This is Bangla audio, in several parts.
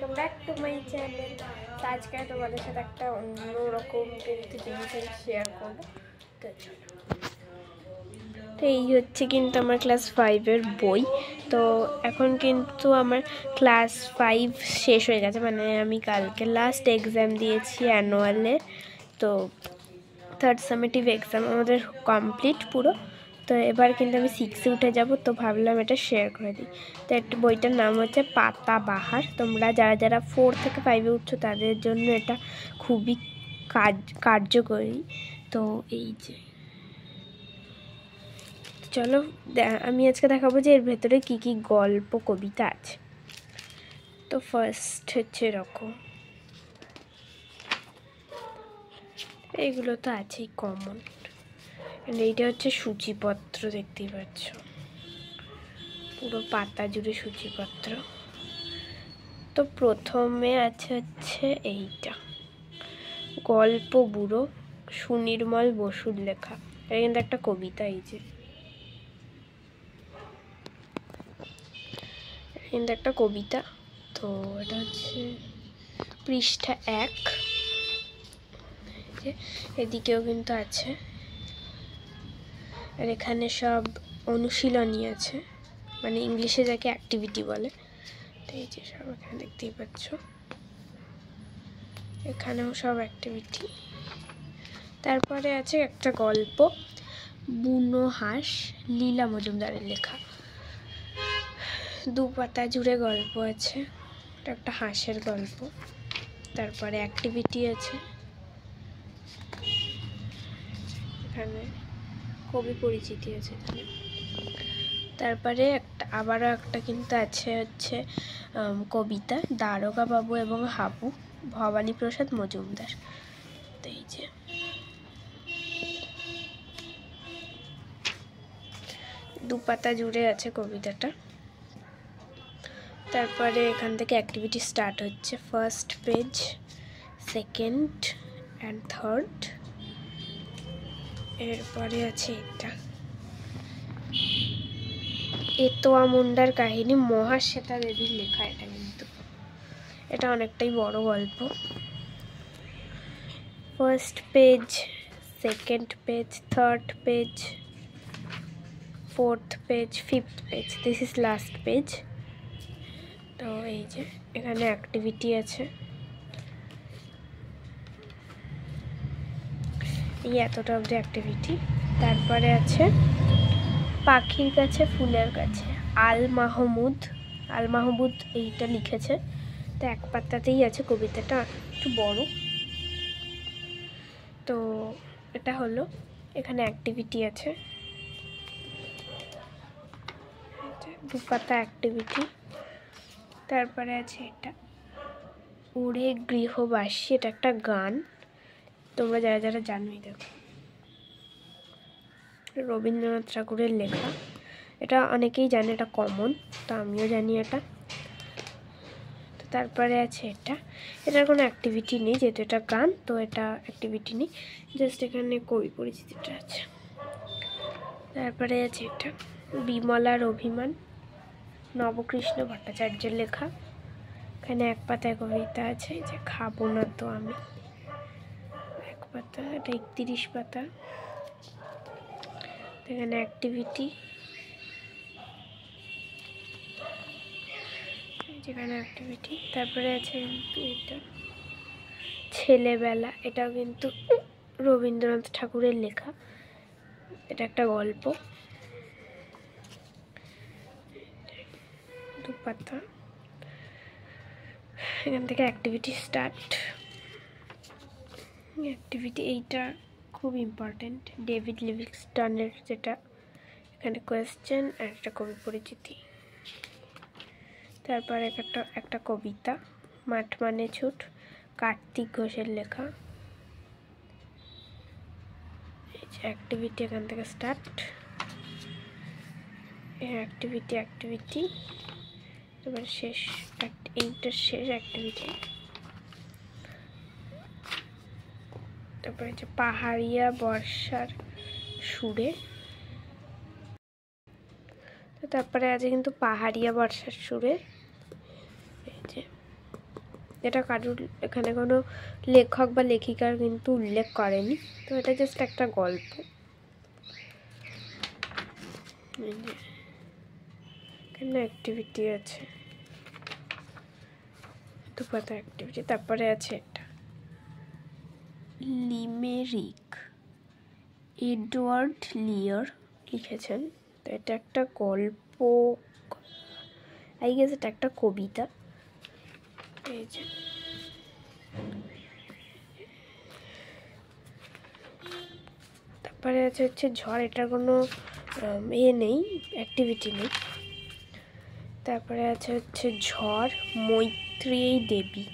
Welcome back to my channel. তো আজকে তোমাদের সাথে একটা অন্যরকম কিন্তু জিনিস আমি শেয়ার করবো। তো এই হচ্ছে কিন্তু আমার ক্লাস 5-এর বই। তো এখন কিন্তু আমার ক্লাস 5 শেষ হয়ে গেছে, মানে আমি কালকে লাস্ট এক্সাম দিয়েছি অ্যানুয়ালের। তো থার্ড সামেটিভ এক্সাম আমাদের কমপ্লিট পুরো। তো এবার কিন্তু আমি 6-এ উঠে যাব, তো ভাবলাম এটা শেয়ার করে দিই। তো একটা বইটার নাম হচ্ছে পাতাবাহার। তোমরা যারা যারা 4 থেকে 5-এ উঠছো তাদের জন্য এটা খুবই কার্যকরী। তো এই যে চলো আমি আজকে দেখাবো যে এর ভেতরে কি কি গল্প কবিতা আছে। তো ফার্স্ট হচ্ছে এরকম, এইগুলো তো আছেই কমন। এইটা হচ্ছে সূচিপত্র, দেখতেই পাচ্ছ পুরো পাতা জুড়ে সূচিপত্র। তো প্রথমে আছে হচ্ছে এইটা গল্প বুড়ো, সুনির্মল বসুর লেখা। এটা কিন্তু একটা কবিতা, এই যে কিন্তু একটা কবিতা। তো এটা হচ্ছে পৃষ্ঠা 1। এদিকেও কিন্তু আছে, আর এখানে সব অনুশীলনী আছে, মানে ইংলিশে যাকে অ্যাক্টিভিটি বলে। তো এই যে সব এখানে দেখতেই পাচ্ছ, এখানেও সব অ্যাক্টিভিটি। তারপরে আছে একটা গল্প বুনো হাঁস, লীলা মজুমদারের লেখা। 2 পাতা জুড়ে গল্প আছে, এটা একটা হাঁসের গল্প। তারপরে অ্যাক্টিভিটি আছে, এখানে কবি পরিচিতি আছে এখানে। তারপরে আবারও একটা কিন্তু আছে হচ্ছে কবিতা দারোগা বাবু এবং হাবু, ভবানী প্রসাদ মজুমদার। তো এই যে 2 পাতা জুড়ে আছে কবিতাটা। তারপরে এখান থেকে অ্যাক্টিভিটি স্টার্ট হচ্ছে। First page, second and third. এরপরে আছে এটা এতোয়া মুন্ডার কাহিনী, মহাশ্বেতা দেবীর লেখা। এটা কিন্তু এটা অনেকটাই বড় গল্প। First page, second page, third page, fourth page, fifth page, this is last page. তো এই যে এখানে অ্যাক্টিভিটি আছে, এই এতটা অবধি অ্যাক্টিভিটি। তারপরে আছে পাখির কাছে ফুলের কাছে, আল মাহমুদ এইটা লিখেছে। তো 1 পাতাতেই আছে, কবিতাটা একটু বড়। তো এটা হলো, এখানে অ্যাক্টিভিটি আছে, 2 পাতা অ্যাক্টিভিটি। তারপরে আছে এটা ওরে গৃহবাসী, এটা একটা গান, তোমরা যারা যারা জানোই দেখো, রবীন্দ্রনাথ ঠাকুরের লেখা। এটা অনেকেই জানে, এটা কমন, তো আমিও জানি এটা। তো তারপরে আছে এটার কোনো অ্যাক্টিভিটি নেই, যেহেতু এটা গান, তো এটা অ্যাক্টিভিটি নেই, জাস্ট এখানে কবি পরিচিতিটা আছে। তারপরে আছে এটা বিমলার অভিমান, নবকৃষ্ণ ভট্টাচার্যের লেখা। এখানে 1 পাতায় কবিতা আছে, যে খাবো না তো আমি, 1 পাতা। এটা 31 পাতা। এখানে অ্যাক্টিভিটি, যেখানে অ্যাক্টিভিটি। তারপরে আছে এটা ছেলেবেলা, এটাও কিন্তু রবীন্দ্রনাথ ঠাকুরের লেখা, এটা একটা গল্প, 2 পাতা। এখান থেকে অ্যাক্টিভিটি স্টার্ট। অ্যাক্টিভিটি এইটা খুব ইম্পর্টেন্ট, ডেভিড লিভিংস্টনের, যেটা এখানে কোয়েশ্চেন আর একটা কবি পরিচিতি। তারপরে একটা কবিতা মাঠ মানে ছুট, কার্তিক ঘোষের লেখা। এই যে অ্যাক্টিভিটি এখান থেকে স্টার্ট, অ্যাক্টিভিটি এবার শেষ, এইটা শেষ অ্যাক্টিভিটি। তারপরে যে পাহাড়িয়া বর্ষার সুরে, তো তারপরে আছে কিন্তু পাহাড়িয়া বর্ষার সুরে, এই যে এটা কারোর এখানে কোনো লেখক বা লেখিকার কিন্তু উল্লেখ করেনি, তো এটা জাস্ট একটা গল্প। এখানে অ্যাক্টিভিটি আছে, দুপাতা অ্যাক্টিভিটি। তারপরে আছে এটা লিমেরিক, এডওয়ার্ড লিয়ার লিখেছেন। তো এটা একটা গল্প, আই গেস এটা একটা কবিতা। এই যে তারপরে হচ্ছে ঝড়, এটার কোনো নেই, অ্যাক্টিভিটি নেই। তারপরে হচ্ছে ঝড় মৈত্রেয়ী দেবী,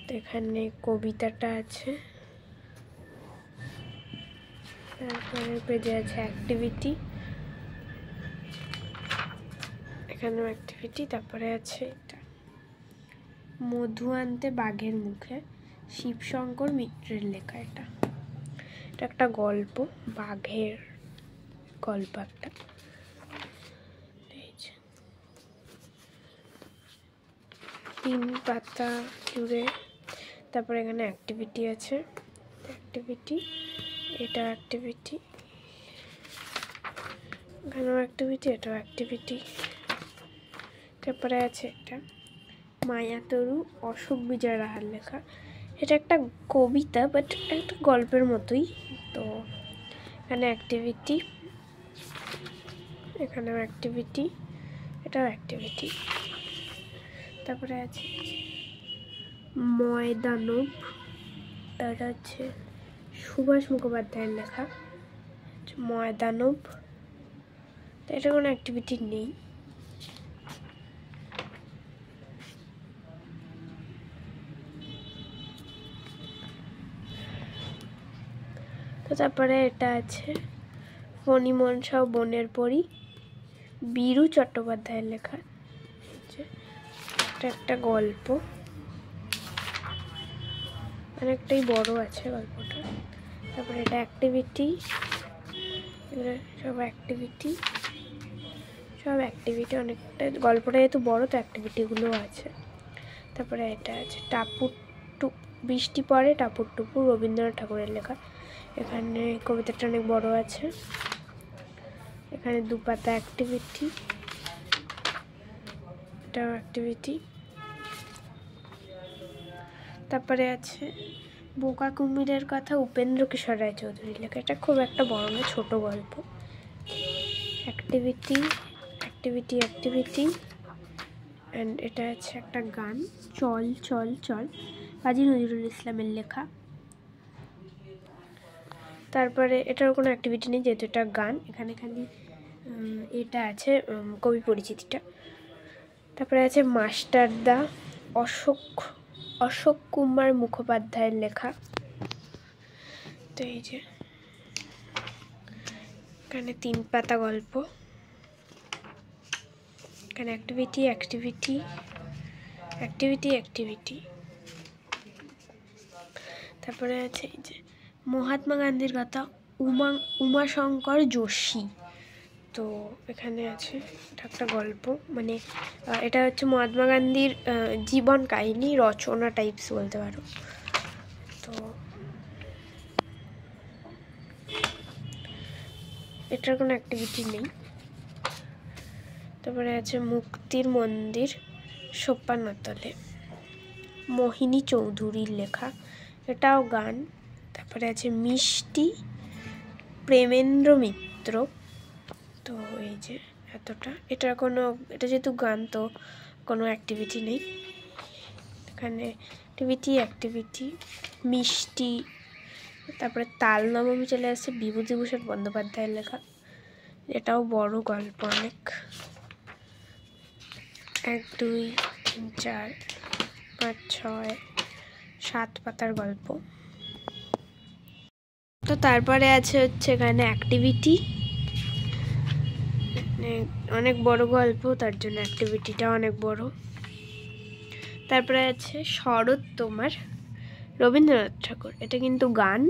তো এখানে কবিতাটা আছে। তারপরে পেজে আছে অ্যাক্টিভিটি, এখানেও অ্যাক্টিভিটি। তারপরে আছে এটা মধু আনতে বাঘের মুখে, শিবশঙ্কর মিত্রের লেখা। এটা একটা গল্প, বাঘের গল্প একটা। তিন পাতা জুড়ে। তারপরে এখানে অ্যাক্টিভিটি আছে, অ্যাক্টিভিটি, এটা অ্যাক্টিভিটি, এখানেও অ্যাক্টিভিটি, এটাও অ্যাক্টিভিটি। তারপরে আছে এটা মায়াতরু, অশোক বিজয় রাহার লেখা। এটা একটা কবিতা, বাট একটা গল্পের মতোই। তো এখানে অ্যাক্টিভিটি, এখানেও অ্যাক্টিভিটি, এটাও অ্যাক্টিভিটি। তারপরে আছে ময়দানব, এটা হচ্ছে সুভাষ মুখোপাধ্যায়ের লেখা, ময়দানব। তো এটা কোনো অ্যাক্টিভিটি নেই। তো তারপরে এটা আছে ফণি মনসা ও বনের পরী, বীরু চট্টোপাধ্যায়ের লেখা। এটা একটা গল্প, অনেকটাই বড় আছে গল্পটা। তারপরে এটা অ্যাক্টিভিটি, সব অ্যাক্টিভিটি, সব অ্যাক্টিভিটি। অনেকটা গল্পটা যেহেতু বড়, তো অ্যাক্টিভিটিগুলো আছে। তারপরে এটা আছে টাপুর বৃষ্টি পড়ে টাপুর টুপুর, রবীন্দ্রনাথ ঠাকুরের লেখা। এখানে কবিতাটা অনেক বড় আছে। এখানে দুপাতা অ্যাক্টিভিটি, এটাও অ্যাক্টিভিটি। তারপরে আছে বোকা কুমিরের কথা, উপেন্দ্র কিশোর রায়চৌধুরীর লেখা। এটা খুব একটা বড় না, ছোট গল্প। অ্যাক্টিভিটি, অ্যাক্টিভিটি, অ্যাক্টিভিটি, অ্যান্ড এটা আছে একটা গান, চল চল চল, কাজী নজরুল ইসলামের লেখা। তারপরে এটার কোনো অ্যাক্টিভিটি নেই যেহেতু এটা গান। এখানে খালি এটা আছে কবি পরিচিতিটা। তারপরে আছে মাস্টারদা, অশোক কুমার মুখোপাধ্যায়ের লেখা। তো এই যে এখানে তিন পাতা গল্প, এখানে অ্যাক্টিভিটি, অ্যাক্টিভিটি, অ্যাক্টিভিটি, অ্যাক্টিভিটি। তারপরে আছে এই যে মহাত্মা গান্ধীর কথা, উমাশঙ্কর যোশী। তো এখানে আছে এটা একটা গল্প, মানে এটা হচ্ছে মহাত্মা গান্ধীর জীবন কাহিনী, রচনা টাইপস বলতে পারো। তো এটার কোনো অ্যাক্টিভিটি নেই। তারপরে আছে মুক্তির মন্দির, সোপানতলে, মোহিনী চৌধুরীর লেখা। এটাও গান। তারপরে আছে মিষ্টি, প্রেমেন্দ্র মিত্র। তো এই যে এতটা, এটা যেহেতু গান, তো কোনো অ্যাক্টিভিটি নেই। এখানে অ্যাক্টিভিটি, অ্যাক্টিভিটি, মিষ্টি। তারপরে তাল নবমী চলে আসছে, বিভূতিভূষণ বন্দ্যোপাধ্যায়ের লেখা। এটাও বড় গল্প অনেক, 1 2 3 4 5 6 7 পাতার গল্প। তো তারপরে আছে হচ্ছে এখানে অ্যাক্টিভিটি, অনেক বড় গল্প, তার জন্য অ্যাক্টিভিটিটা অনেক বড়। তারপরে আছে শরৎ তোমার, রবীন্দ্রনাথ ঠাকুর। এটা কিন্তু গান,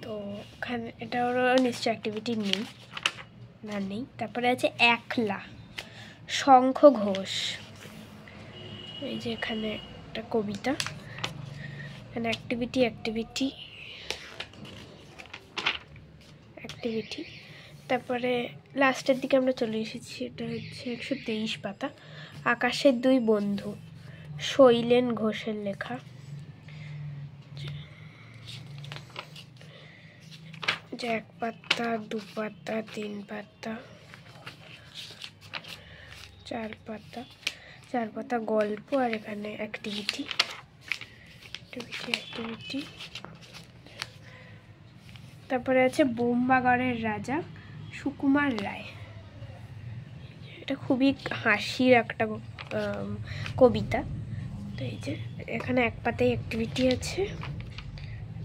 তো এখানে এটারও নিশ্চয় অ্যাক্টিভিটি নেই, নেই। তারপরে আছে একলা, শঙ্খ ঘোষ। এই যে এখানে একটা কবিতা, এখানে অ্যাক্টিভিটি অ্যাক্টিভিটি অ্যাক্টিভিটি। তারপরে লাস্টের দিকে আমরা চলে এসেছি, এটা হচ্ছে 123 পাতা, আকাশের দুই বন্ধু, শৈলেন ঘোষের লেখা। যে 1 পাতা, 2 পাতা, 3 পাতা, 4 পাতা, 4 পাতা গল্প, আর এখানে অ্যাক্টিভিটি অ্যাক্টিভিটি অ্যাক্টিভিটি। তারপরে আছে বোম্বাগড়ের রাজা, সুকুমার রায়। এটা খুবই হাসির একটা কবিতা। তো এই যে এখানে 1 পাতায় অ্যাক্টিভিটি আছে।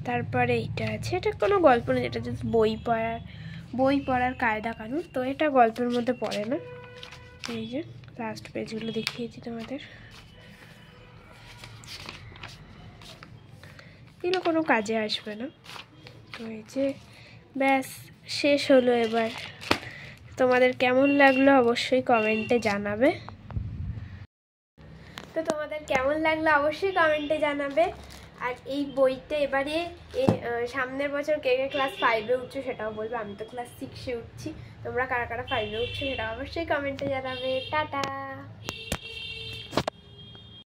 তারপরে এইটা আছে, এটা কোনো গল্প না, এটা জাস্ট বই পড়ার কায়দা কানুন, তো এটা গল্পের মধ্যে পড়ে না। এই যে লাস্ট পেজগুলো দেখিয়েছি তোমাদের, এগুলো কোনো কাজে আসবে না। তো এই যে ব্যাস শেষ হলো। এবার তোমাদের কেমন লাগলো অবশ্যই কমেন্টে জানাবে। তো তোমাদের কেমন লাগলো অবশ্যই কমেন্টে জানাবে। আর এই বইতে এবারে সামনের বছর কে কে ক্লাস 5-এ উঠছো সেটাও বলবে। আমি তো ক্লাস 6-এ উঠছি, তোমরা কারা কারা 5-এ উঠছো সেটাও অবশ্যই কমেন্টে জানাবে। টাটা।